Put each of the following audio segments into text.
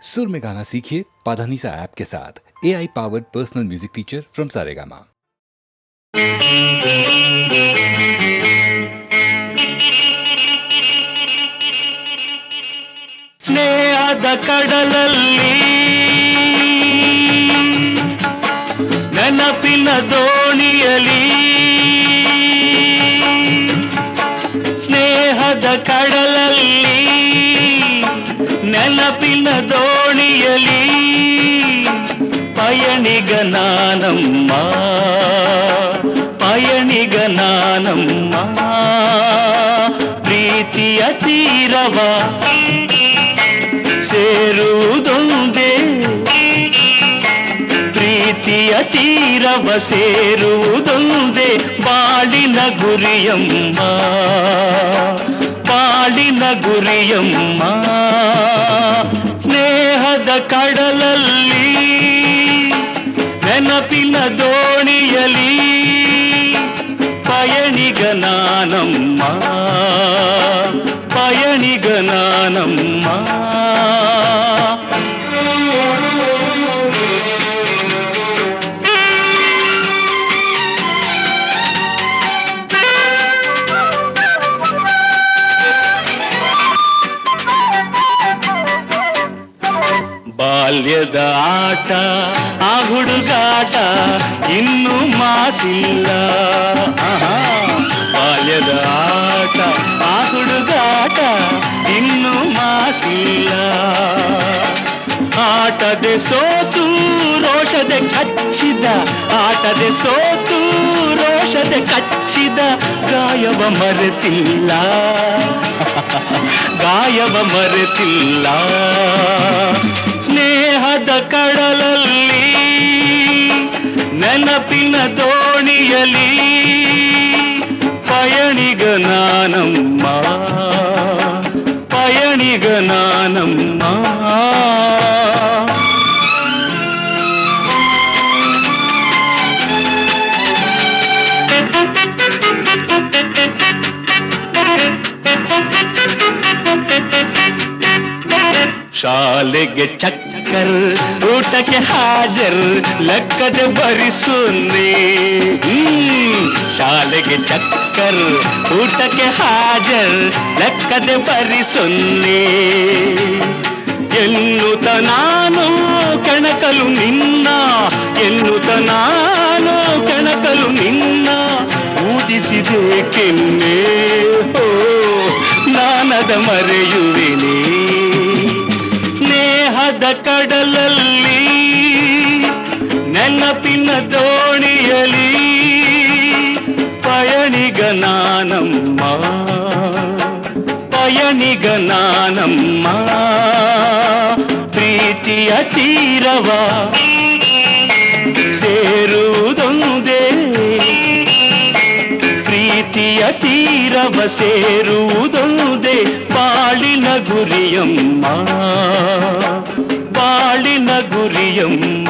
सुर में गाना सीखिए पाधानीसा ऐप के साथ। AI powered personal music teacher from Saregama. ಸ್ನೇಹದ ಕಡಲಲ್ಲಿ ನೆನಪಿನ ದೋಣಿಯಲಿ, ಸ್ನೇಹದ ಕಡಲಲ್ಲಿ ನೆನಪಿನ ದೋಣಿಯಲಿ ಪಯಣಿಗ ನಾನಮ್ಮ, ಪಯಣಿಗ ನಾನಮ್ಮ. ಪ್ರೀತಿಯ ತೀರವ ಸೇರುವುದೊಂದೇ, ಪ್ರೀತಿಯ ತೀರವ ಸೇರುವುದೊಂದೇ ಬಾಳಿನ ಗುರಿಯಮ್ಮ, ಬಾಳಿನ ಗುರಿಯಮ್ಮ. ಸ್ನೇಹದ ಕಡಲಲ್ಲಿ ನೆನಪಿನ ದೋಣಿಯಲಿ ಪಯಣಿಗ ನಾನಮ್ಮ, ಪಯಣಿಗ ನಾನಮ್ಮ. ಬಾಲ್ಯದ ಆಟ ಆ ಹುಡುಗಾಟ ಇನ್ನೂ ಮಾಸಿಲ್ಲ, ಬಾಲ್ಯದ ಆಟ ಆ ಹುಡುಗಾಟ ಇನ್ನೂ ಮಾಸಿಲ್ಲ. ಆಟದೆ ಸೋತು ರೋಷದೆ ಕಚ್ಚಿದ, ಆಟದೆ ಸೋತು ರೋಷದೆ ಕಚ್ಚಿದ ಗಾಯವ ಮರೆತಿಲ್ಲ, ಗಾಯವ ಮರೆತಿಲ್ಲ. ಸ್ನೇಹದ ಕಡಲಲ್ಲಿ ನೆನಪಿನ ದೋಣಿಯಲಿ ಪಯಣಿಗ ನಾನಮ್ಮ, ಪಯಣಿಗ ನಾನಮ್ಮ. ಶಾಲೆಗೆ ಚಕ್ಕರ್, ಊಟಕ್ಕೆ ಹಾಜರ್, ಲೆಕ್ಕದೆ ಬರಿಸುನ್ನಿ. ಶಾಲೆಗೆ ಚಕ್ಕರ್, ಊಟಕ್ಕೆ ಹಾಜರ್, ಲೆಕ್ಕದೆ ಬರಿಸುನ್ನಿ. ಎನ್ನುತ್ತ ನಾನು ಕೆಣಕಲು ನಿನ್ನ, ಎನ್ನುತ್ತ ನಾನು ಕೆಣಕಲು ನಿನ್ನ ಊದಿಸಿದೆ ಕೆನ್ನೆ, ಹೋ ನಾನದ ಮರೆಯುವೆನೇ. ಸ್ನೇಹದ ಕಡಲಲ್ಲಿ ನೆನಪಿನ ದೋಣಿಯಲಿ ಪಯಣಿಗ ನಾನಮ್ಮ, ಪಯಣಿಗ ನಾನಮ್ಮ. ಪ್ರೀತಿಯ ತೀರವ ಸೇರುವುದೊಂದೇ, ಪ್ರೀತಿಯ ತೀರವ ಸೇರುವುದೊಂದೇ ಬಾಳಿನ ಗುರಿಯಮ್ಮ, ಬಾಳಿನ ಗುರಿಯಮ್ಮ.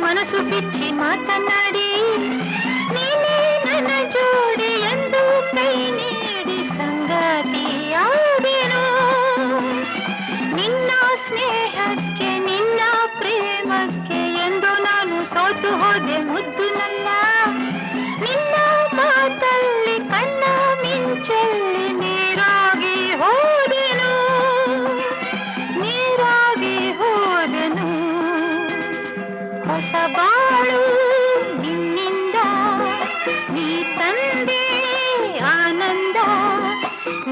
ಮನಸ್ಸು ಬಿಚ್ಚಿ ಮಾತನಾಡಿ ನೀನೇ ನನ್ನ ಜೋಡಿ ಎಂದು ಕೈ ನೀಡಿ ಸಂಗಾತಿಯಾದೆನು. ನಿನ್ನ ಸ್ನೇಹಕ್ಕೆ ನಿನ್ನ ಪ್ರೇಮಕ್ಕೆ ಎಂದು ನಾನು ಸೋತು ಹೋದೆ ಮುದ್ದು ನನ್ನ. ನಿನ್ನ ಮಾತಲ್ಲಿ ಕಣ್ಣ ಮಿಂಚಲ್ಲಿ ನೀರಾಗಿ ಹೋದೆನು, ನೀರಾಗಿ ಹೋದೆನು. ಹೊಸ ಬಾಳು ನಿನ್ನಿಂದ ನೀ ತಂದೆ ಆನಂದ,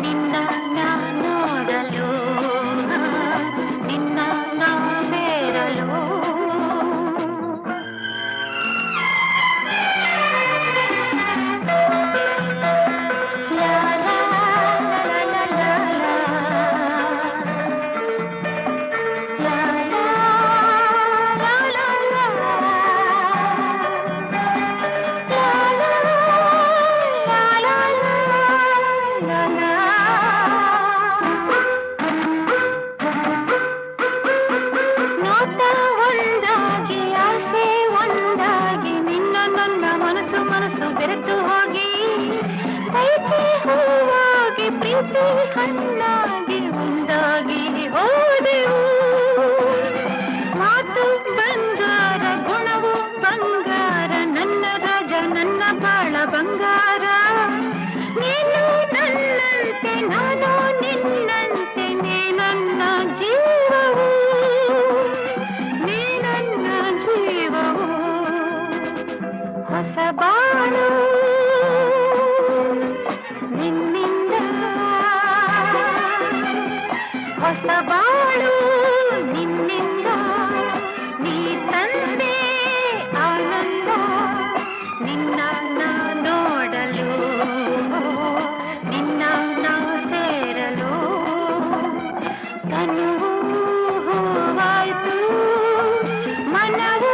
ನಿನ್ನ ನಾ ನೋಡಲು ನಿನ್ನ ನಾ ಸೇರಲು. ನೋಟ ಒಂದಾಗಿ ಆಸೆ ಒಂದಾಗಿ ನಿನ್ನ ನನ್ನ ಮನಸ್ಸು ಮನಸ್ಸು ಬೆರೆತು ಹೋಗಿ ಪ್ರೀತಿ ಹೂವಾಗಿ ಪ್ರೀತಿ ಹಣ್ಣಾಗಿ ಒಂದಾಗಿ ಹೋದೆವು. ಮಾತು ಬಂಗಾರ ಗುಣವು ಬಂಗಾರ, ನನ್ನ ರಾಜ ನನ್ನ ಬಾಳ ಬಂಗಾರ. ನೀನು ನನ್ನಂತೆ ನಾನು ನಿನ್ನಂತೆ, ನೀ ನನ್ನ ಜೀವವು ನೀ ನನ್ನ ಜೀವವು. ಹೊಸ ಬಾಳು ನಿನ್ನಿಂದ, ಹೊಸ ಬಾಳು ನಿನ್ನಿಂದ ನೀ ತಂದೆ ಆನಂದ, ನಿನ್ನ ನಾ ನೋಡಲು ನಿನ್ನ ನಾ ಸೇರಲು. ತನುವು ಹೂವಾಯ್ತು ಮನವು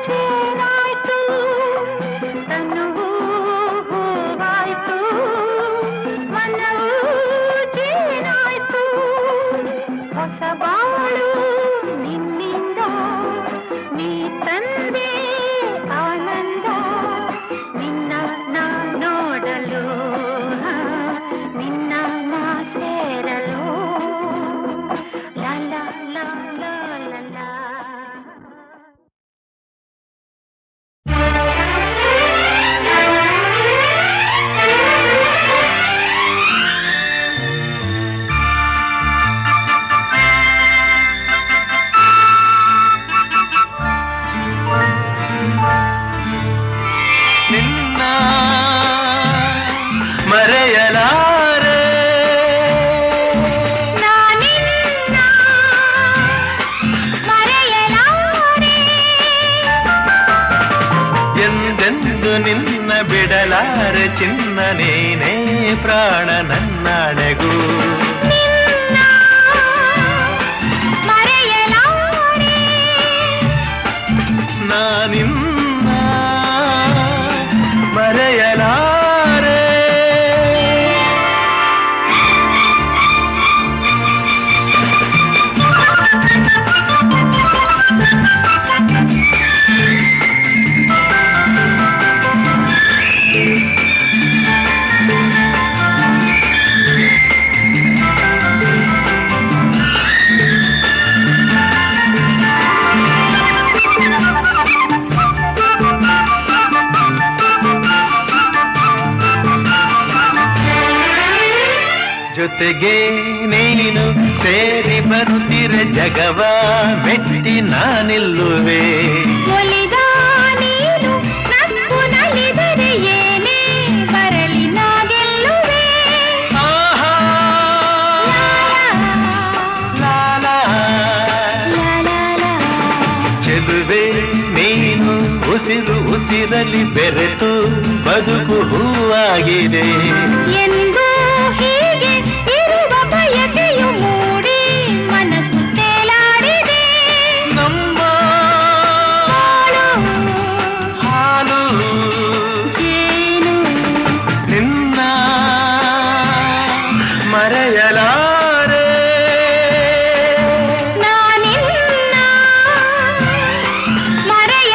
ಚೇನಾಯ್ತು, ತನುವು ಹೂವಾಯ್ತು ಮನವು ಚೇನಾಯ್ತು. ಹೊಸ ಬಾಳು ನಿನ್ನಿಂದ ನೀ ತಂದೆ ಆನಂದ, ನಿನ್ನ ನಾ ನೋಡಲು ನಿನ್ನ ನಾ ಸೇರಲು. ಲಾ ಲಾ ಲಾ ಲಾ ಲಾ ಲಾ. ನಿನ್ನ ಮರೆಯಲಾರೆ, ನಾನಿನ್ನ ಮರೆಯಲಾರೆ, ಎಂದೆಂದು ನಿನ್ನ ಬಿಡಲಾರೆ ಚಿನ್ನ, ನೀನೇ ಪ್ರಾಣ ನನ್ನಾಣೆಗೂ. ನಿನ್ನ ಮರೆಯಲಾರೆ, ನಾನಿನ್ನ ಮರೆಯಲಾರೆ. ಜೊತೆಗೆ ನೀನು ಸೇರಿ ಬರುತ್ತಿರೆ ಜಗವ ಮೆಟ್ಟಿ ನಾನಿಲ್ಲುವೆ. ಒಲಿದ ನೀನು ನಕ್ಕು ನಲಿದರೆ ಏನೇ ಬರಲಿ ನಾ ಗೆಲ್ಲುವೆ. ಆಹಾ ಲಾಲಾ ಲಾ ಲಾ ಲಾ. ಚೆಲುವೆ ನೀನು ಉಸಿರು ಉಸಿರಲಿ ಬೆರೆತು ಬದುಕು ಹೂವಾಗಿದೆ. ಎಂದು ಹೀಗೆ ಇರುವ ಬಯಕೆಯು ಮೂಡಿ ಮನಸ್ಸು ತೇಲಾಡಿದೆ. ನಮ್ಮ ಬಾಳು ಹಾಲು ಜೇನು, ನಿನ್ನ ಮರೆಯಲಾರೆ, ನಾನಿನ್ನ ಮರೆಯ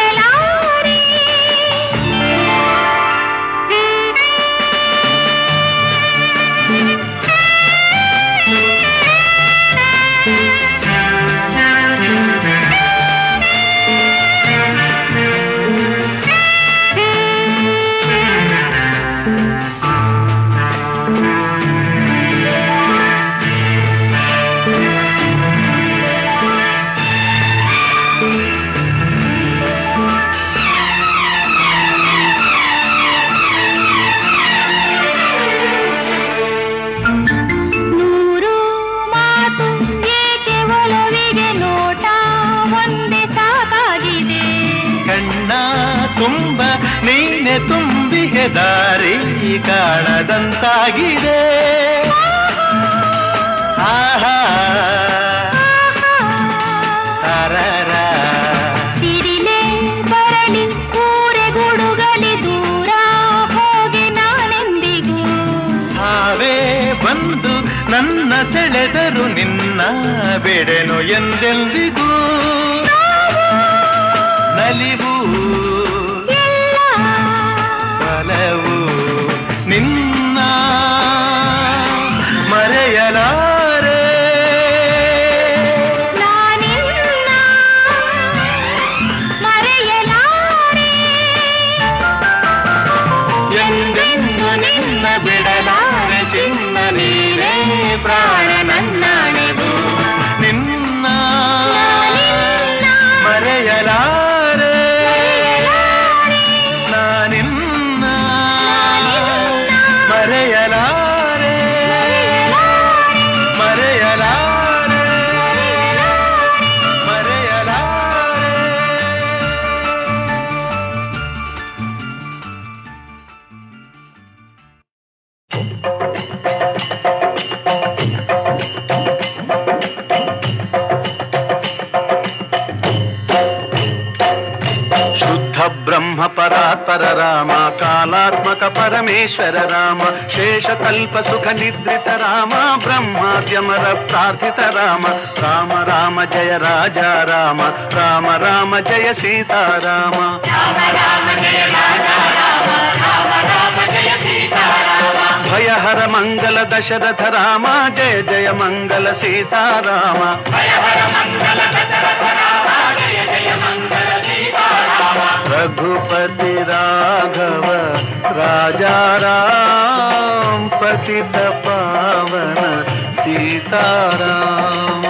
ಹೋಗುತ್ತಿಗೆ ದಾರಿ ಕಾಣದಂತಾಗಿದೆ. ಆಹಾ ತಾರರ ಸಿಡಿಲೇ ಬರಲಿ ಊರೆಗುಡುಗಲಿ ದೂರ ಹೋಗಿ ನಾನೆಂದಿಗೂ ಸಾವೇ ಬಂದು ನನ್ನ ಸೆಳೆದರು ನಿನ್ನ ಬಿಡೆನು ಎಂದೆಂದಿಗೂ. ನಲಿವು ಬಲವು ನಿನ್ನ ಮರೆಯಲಾರೆ. ನಾನಿನ್ನ ಮರೆಯಲಾರೆ ಎಂದೆಂದು ನಿನ್ನ ಬಿಡಲಾರೆ ಚಿನ್ನ ನೀನೇ ಪ್ರಾಣ ನನ್ನಾಣೆವು. ನಿನ್ನ ಮರೆಯಲಾರೆ ನಾನಿನ್ನ ಮರೆಯಲಾರೆ ಮರೆಯಲಾರೆ ಮರೆಯಲಾರೆ. ಶುದ್ಧ ಬ್ರಹ್ಮ ಪರಾತ್ಪರ ರಾಮ ಕಾಲಾತ್ಮಕ ಪರಮೇಶ್ವರ ರಾಮ ಶೇಷಕಲ್ಪ ಸುಖ ನಿದ್ರಿತ ರಾಮ ಬ್ರಹ್ಮಾದ್ಯಮರ ಪ್ರಾರ್ಥಿತ ರಾಮ. ರಾಮ ರಾಮ ಜಯ ರಾಜ ರಾಮ ರಾಮ ರಾಮ ಜಯ ಸೀತಾರಾಮ. ಭಯಹರ ಮಂಗಲ ದಶರಥ ರಾಮ ಜಯ ಜಯ ಮಂಗಲ ಸೀತಾರಾಮ. रघुपति राघव राजा राम पतित पावन सीताराम.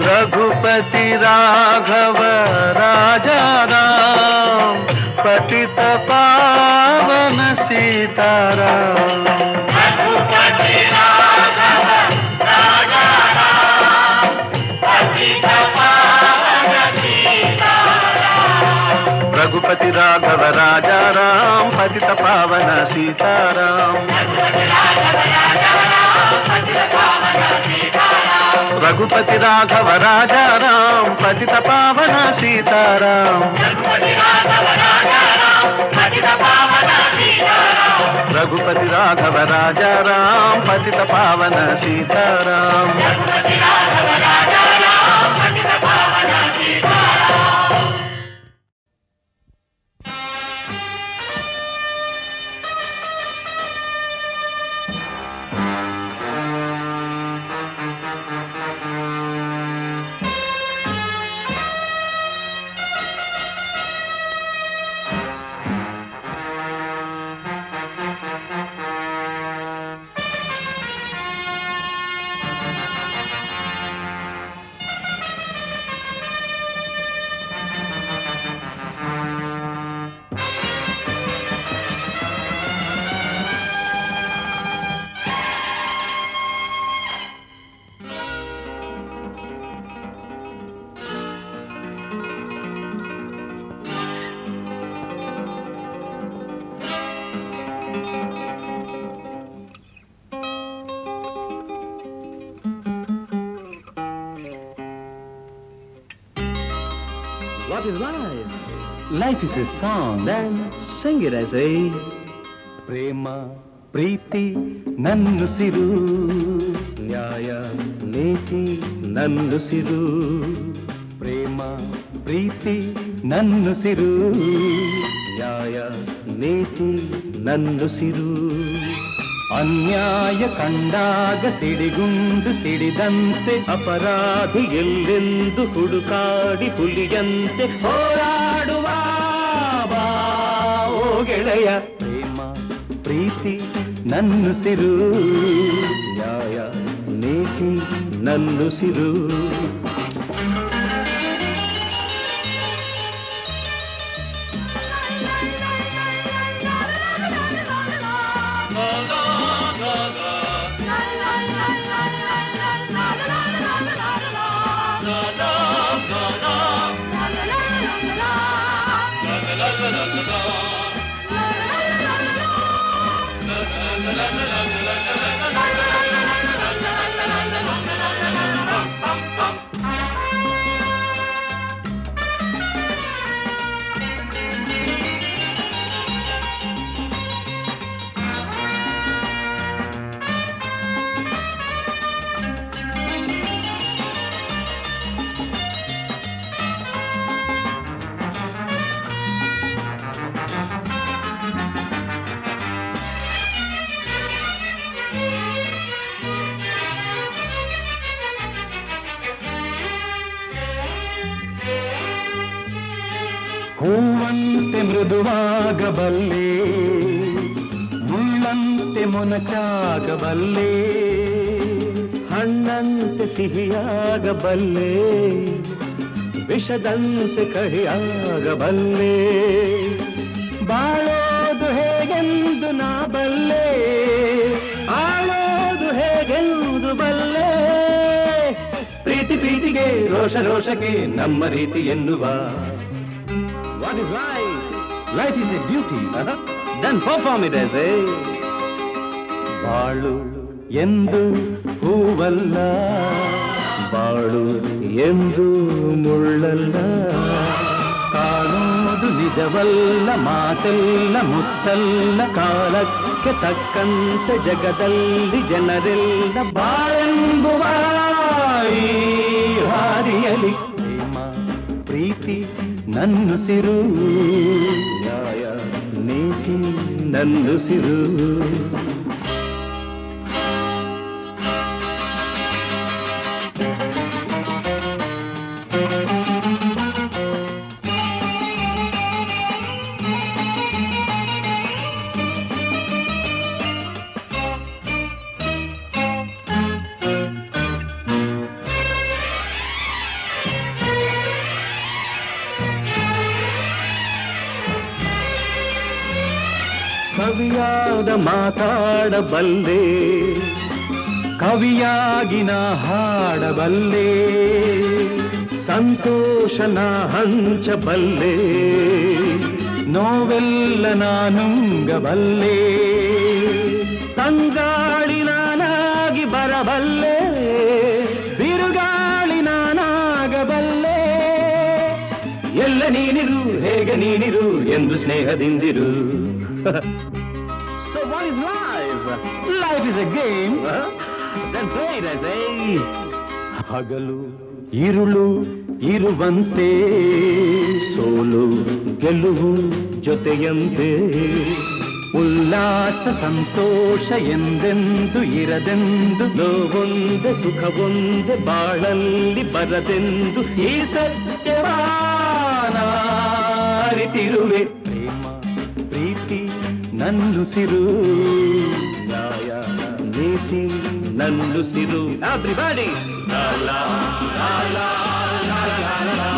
रघुपति राघव राजा राम पतित पावन सीताराम. रघुपति राघव राजा राम पतित पावन सीताराम. रघुपति राघव राजा राम पतित पावन सीताराम. रघुपति राघव राजा राम पतित पावन सीताराम. रघुपति राघव राजा राम पतित पावन Sitaram. What is life? Life is a song. Then sing it, I say. ಪ್ರೇಮ ಪ್ರೀತಿ ನನ್ನುಸಿರು, ನ್ಯಾಯ ನೀತಿ ನನ್ನುಸಿರು. ಪ್ರೇಮ ಪ್ರೀತಿ ನನ್ನುಸಿರು, ನ್ಯಾಯ ನೀತಿ ನನ್ನುಸಿರು. ಅನ್ಯಾಯ ಕಂಡಾಗ ಸಿಡಿಗುಂಡು ಸಿಡಿದಂತೆ ಅಪರಾಧಿ ಎಲ್ಲೆಂದು ಹುಡುಕಾಡಿ ಹುಲಿಯಂತೆ ಹೋರಾಡುವ ಬಾ ಓ ಗೆಳೆಯ. ಪ್ರೇಮ ಪ್ರೀತಿ ನನ್ನುಸಿರು, ನ್ಯಾಯ ನೀತಿ ನನ್ನುಸಿರು. ಹೂವಂತೆ ಮೃದುವಾಗಬಲ್ಲೆ, ಮುಳ್ಳಂತೆ ಮೊನಚಾಗಬಲ್ಲೆ, ಹಣ್ಣಂತೆ ಸಿಹಿಯಾಗಬಲ್ಲೆ, ವಿಷದಂತೆ ಕಹಿಯಾಗಬಲ್ಲೆ. ಬಾಳೋದು ಹೇಗೆಂದು ನಾ ಬಲ್ಲೆ, ಆಳೋದು ಹೇಗೆಂದು ಬಲ್ಲೆ. ಪ್ರೀತಿ ಪ್ರೀತಿಗೆ ರೋಷ ರೋಷಕ್ಕೆ ನಮ್ಮ ರೀತಿ ಎನ್ನುವ. What is life? Life is a duty. Then perform it as a... ಬಾಳು ಎಂದು ಹೂವಲ್ಲ, ಬಾಳು ಎಂದು ಮುಳ್ಳಲ್ಲ, ಕಾಣೋದು ನಿಜವಲ್ಲ, ಮಾತೆಲ್ಲ ಮುತ್ತಲ್ಲ, ಕಾಲಕ್ಕೆ ತಕ್ಕಂತೆ ಜಗದಲ್ಲಿ ಜನರೆಲ್ಲ ಬಾಳೆಂಬುವ ಈ ಹಾದಿಯಲಿ. ಪ್ರೇಮ ಪ್ರೀತಿ ನನ್ನುಸಿರು, ನ್ಯಾಯ ನೀತಿ ನನ್ನುಸಿರು. ಕವಿಯಾದ ಮಾತಾಡಬಲ್ಲೆ, ಕವಿಯಾಗಿ ನಾ ಹಾಡಬಲ್ಲೆ, ಸಂತೋಷನ ಹಂಚಬಲ್ಲೆ, ನೋವೆಲ್ಲ ನಾನುಂಗಬಲ್ಲೆ, ತಂಗಾಳಿ ನಾನಾಗಿ ಬರಬಲ್ಲೆ, ಬಿರುಗಾಳಿ ನಾನಾಗಬಲ್ಲೆ. ಎಲ್ಲ ನೀನಿರು ಹೇಗೆ ನೀನಿರು ಎಂದು ಸ್ನೇಹದಿಂದಿರು. So what is life? Life is a game. Then play it as a... ಹಗಲು ಇರುಳು ಇರುವಂತೆ, ಸೋಲು ಗೆಲುವು ಜೊತೆಯಂತೆ, ಉಲ್ಲಾಸ ಸಂತೋಷ ಎಂದೆಂದು ಇರದೆಂದು, ನೋವೊಂದೆ ಸುಖವೊಂದೆ ಬಾಳಲ್ಲಿ ಬರದೆಂದು ಈ ಸತ್ಯವ ಅರಿತಿರುವೆ. ಪ್ರೇಮ ಪ್ರೀತಿ ನನ್ನುಸಿರು, ನ್ಯಾಯ ನೀತಿ ನನ್ನುಸಿರು. Everybody! La la la la la la la.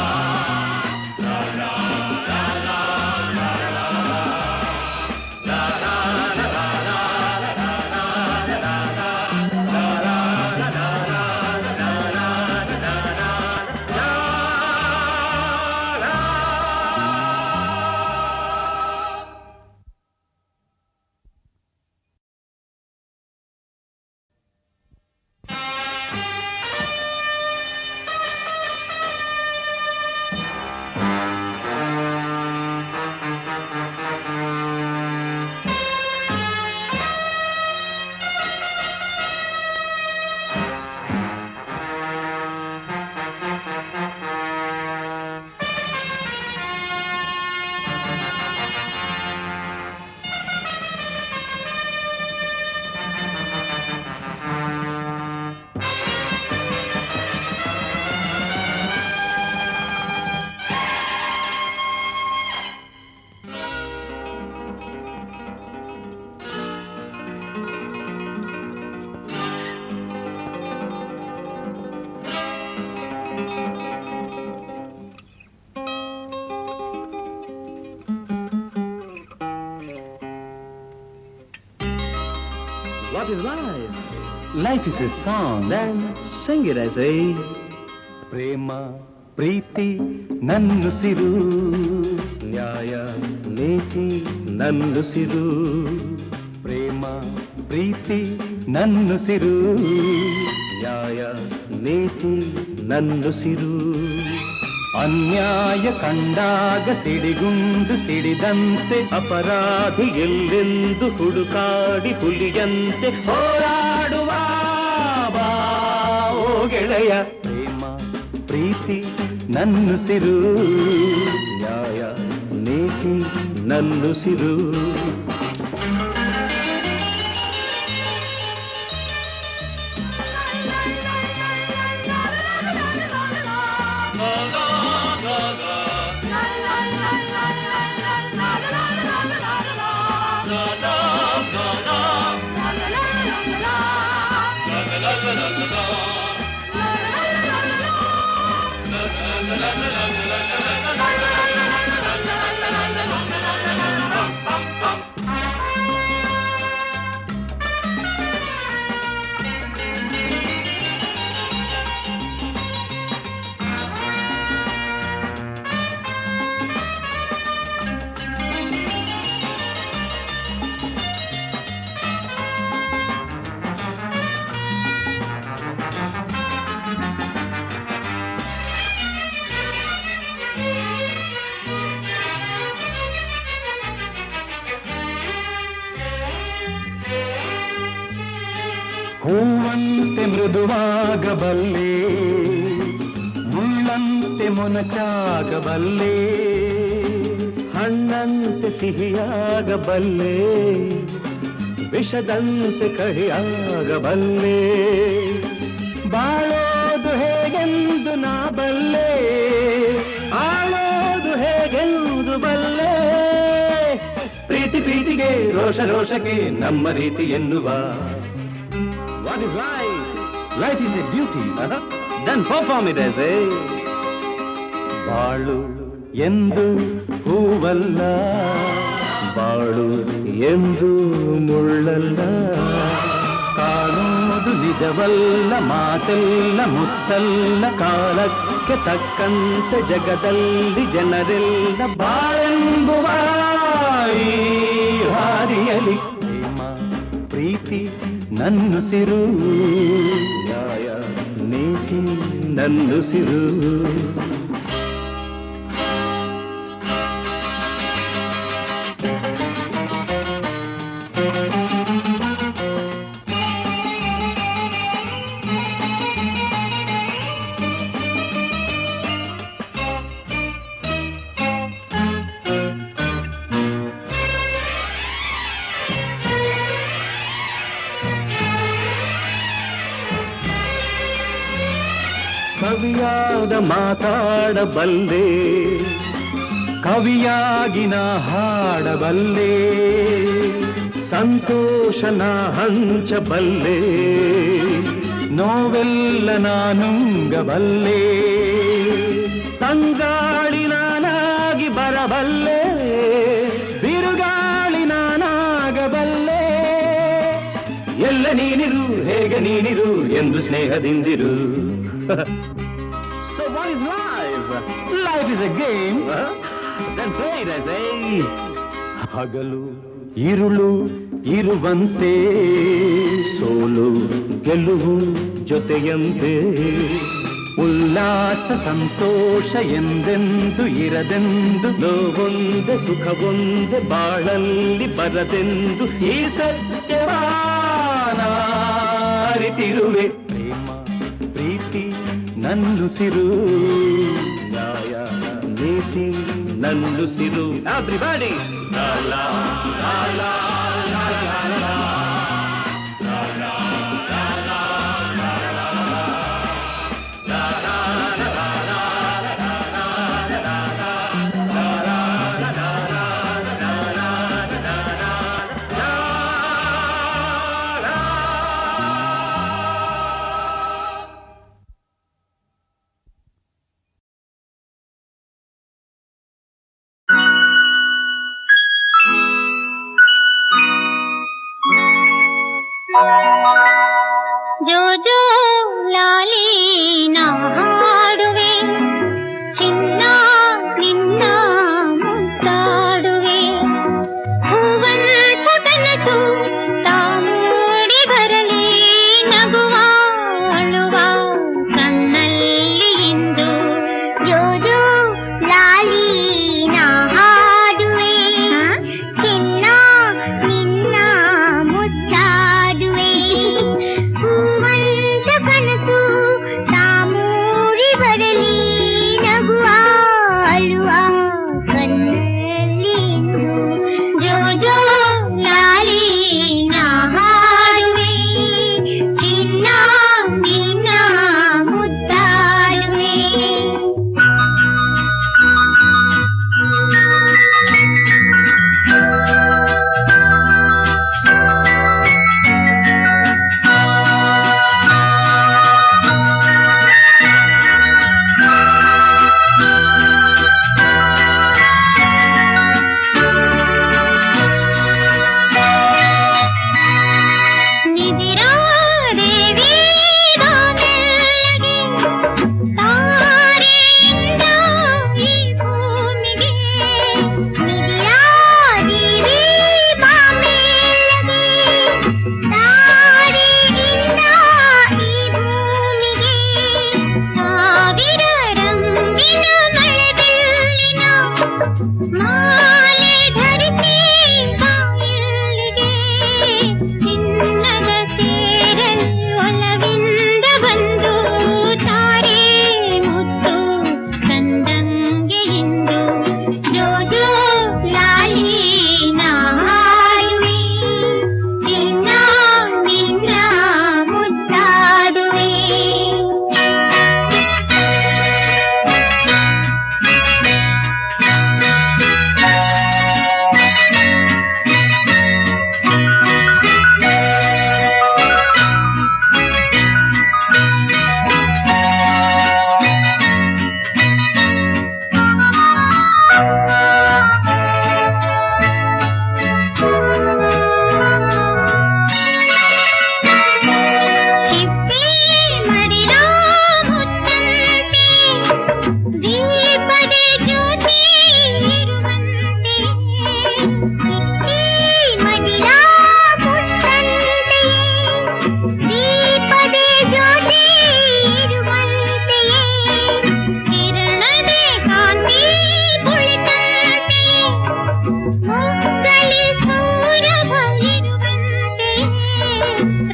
What is life? Life is a song. Then sing it as a... ಪ್ರೇಮ ಪ್ರೀತಿ ನನ್ನುಸಿರು, ನ್ಯಾಯ ನೀತಿ ನನ್ನುಸಿರು. ಪ್ರೇಮ ಪ್ರೀತಿ ನನ್ನುಸಿರು ನ್ಯಾಯ ನೀತಿ ನನ್ನುಸಿರು ಅನ್ಯಾಯ ಕಂಡಾಗ ಸಿಡಿಗುಂಡು ಸಿಡಿದಂತೆ ಅಪರಾಧಿ ಎಲ್ಲೆಂದು ಹುಡುಕಾಡಿ ಹುಲಿಯಂತೆ ಹೋರಾಡುವ ಬಾ ಓ ಗೆಳೆಯ ಪ್ರೇಮ ಪ್ರೀತಿ ನನ್ನುಸಿರು ನ್ಯಾಯ ನೀತಿ ನನ್ನುಸಿರು ಹೂವಂತೆ ಮೃದುವಾಗಬಲ್ಲೆ ಮುಳ್ಳಂತೆ ಮೊನಚಾಗಬಲ್ಲೆ ಹಣ್ಣಂತೆ ಸಿಹಿಯಾಗಬಲ್ಲೆ ವಿಷದಂತೆ ಕಹಿಯಾಗಬಲ್ಲೆ ಬಾಳೋದು ಹೇಗೆಂದು ನಾ ಬಲ್ಲೆ ಆಳೋದು ಹೇಗೆಂದು ಬಲ್ಲೆ ಪ್ರೀತಿ ಪ್ರೀತಿಗೆ ರೋಷ ರೋಷಕ್ಕೆ ನಮ್ಮ ರೀತಿ ಎನ್ನುವ What is life? Life is a duty. Then perform it as a ಬಾಳು ಎಂದು ಹೂವಲ್ಲ ಬಾಳು ಎಂದು ಮುಳ್ಳಲ್ಲ ಕಾಣೋದು ನಿಜವಲ್ಲ ಮಾತೆಲ್ಲ ಮುತ್ತಲ್ಲ ಕಾಲಕ್ಕೆ ತಕ್ಕಂತೆ ಜಗದಲ್ಲಿ ಜನರೆಲ್ಲ ಬಾಳೆಂಬುವ ಈ ಹಾದಿಯಲಿ ಪ್ರೇಮ ಪ್ರೀತಿ ನನ್ನುಸಿರು ನ್ಯಾಯ ನೀತಿ ನನ್ನುಸಿರು ಕವಿಯಾದ ಮಾತಾಡಬಲ್ಲೆ ಕವಿಯಾಗಿ ನಾ ಹಾಡಬಲ್ಲೆ ಸಂತೋಷನ ಹಂಚಬಲ್ಲೆ ನೋವೆಲ್ಲ ನಾನುಂಗಬಲ್ಲೆ ತಂಗಾಳಿ ನಾನಾಗಿ ಬರಬಲ್ಲೆ ಬಿರುಗಾಳಿ ನಾನಾಗಬಲ್ಲೆ ಎಲ್ಲ ನೀನಿರು ಹೇಗೆ ನೀನಿರು ಎಂದು ಸ್ನೇಹದಿಂದಿರು So what is life? Life is a game. Then play it as a ಹಗಲು ಇರುಳು ಇರುವಂತೆ ಸೋಲು ಗೆಲುವು ಜೊತೆಯಂತೆ ಉಲ್ಲಾಸ ಸಂತೋಷ ಎಂದೆಂದು ಇರದೆಂದು ನೋವೊಂದೆ ಸುಖವೊಂದೆ ಬಾಳಲ್ಲಿ ಬರದೆಂದು ಈ ಸತ್ಯವಾನ ಅರಿತಿರುವೆ ಪ್ರೇಮ ಪ್ರೀತಿ ನನ್ನುಸಿರು ನ್ಯಾಯ ನೀತಿ ನನ್ನುಸಿರು ಎವ್ರಿಬಡಿ ಲಾ ಲಾ ಲಾ ಲಾ ಲಾ ಲಾ ಜೋ ಜೋ ಲಾಲಿ ನಾ ಹಾಡುವೆ ಚಿನ್ನ ನಿನ್ನ ಮುದ್ದಾಡುವೆ ಹೂವಂತ ಕನಸು ತಾಮೋ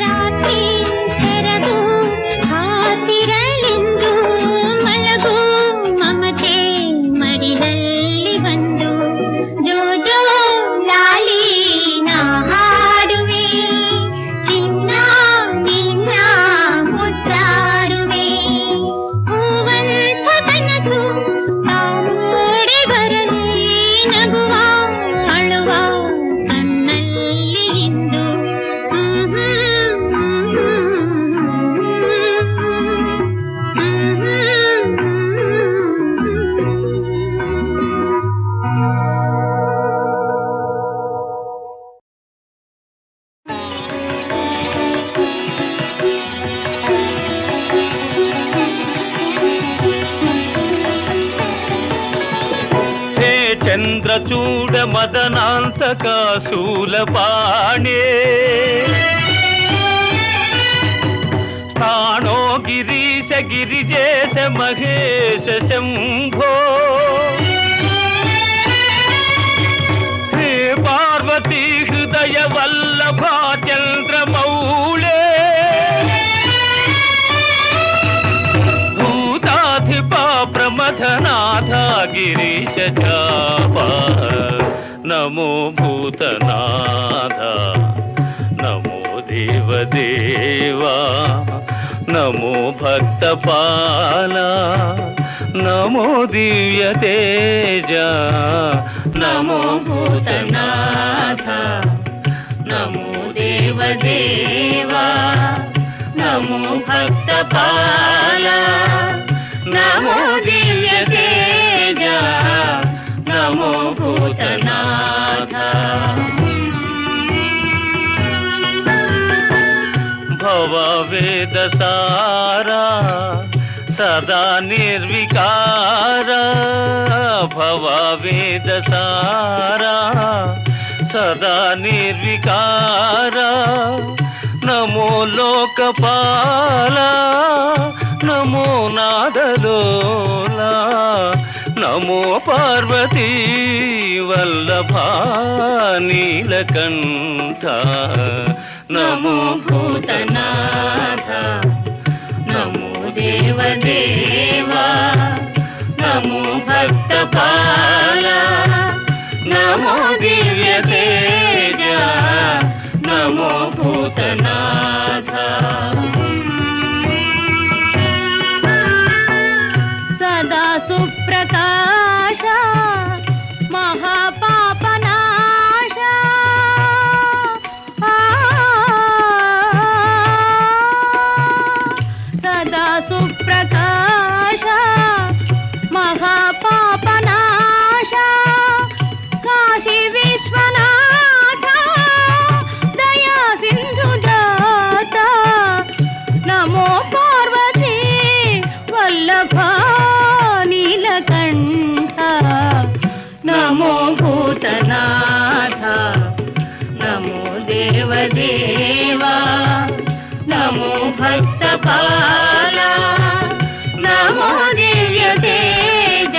ರಾತ್ರಿ ಸೆರಗು ಹಾಸಿರಲೆಂದು ಮಲಗು ಮಮತೆ ಮಡಿಲಲ್ಲಿ ಬಂದು ಜೋ ಜೋ ಲಾಲಿ ನಾ ಹಾಡುವೆ ಚಿನ್ನ ನಿನ್ನ ಮುದ್ದಾಡುವೆ ಹೂವಂತ ಕನಸು ಮೂಡಿ ಬರಲಿ ನಗುವ ಅಳುವ ಕಣ್ಣಲ್ಲಿ ಇಂದು హే చంద్రచూడ మదనాంతక శూలపాణే స్థాణో గిరీశ గిరిజేశ మహేశ శంభో హే పార్వతీ హృదయ వల్లభా చంద్రమౌళే భూతాధిపా ప్రమథనాథ గిరీశ చాపా నమో భూతనాథ నమో దేవదేవా నమో భక్తపాల నమో దివ్య తేజ నమో భూతనాథ నమో దేవదేవా నమో భక్తపాల నమో దివ్య తేజ నమో భూతనాథ భవ వేద సారా సదా నిర్వికార భవ వేద సారా సదా నిర్వికార నమో లోకపాల నమో నాదలోలా నమో పార్వతీ వల్లభా నీలకంఠ నమో భూతనాథ నమో దేవదేవా నమో భక్తపాల నమో దివ్య తేజ నమో భూతనాథ సదా సుప్రకాశ మహాపాపనాశ సదా సుప్రకాశ మహాపాపనాశ కాశీ విశ్వనాథ దయా సింధు దాత నమో పార్వతీ వల్లభ నీలకంఠ నమో భూతనాథ నమో దేవదేవా నమో భక్తపాల నమో దివ్య తేజ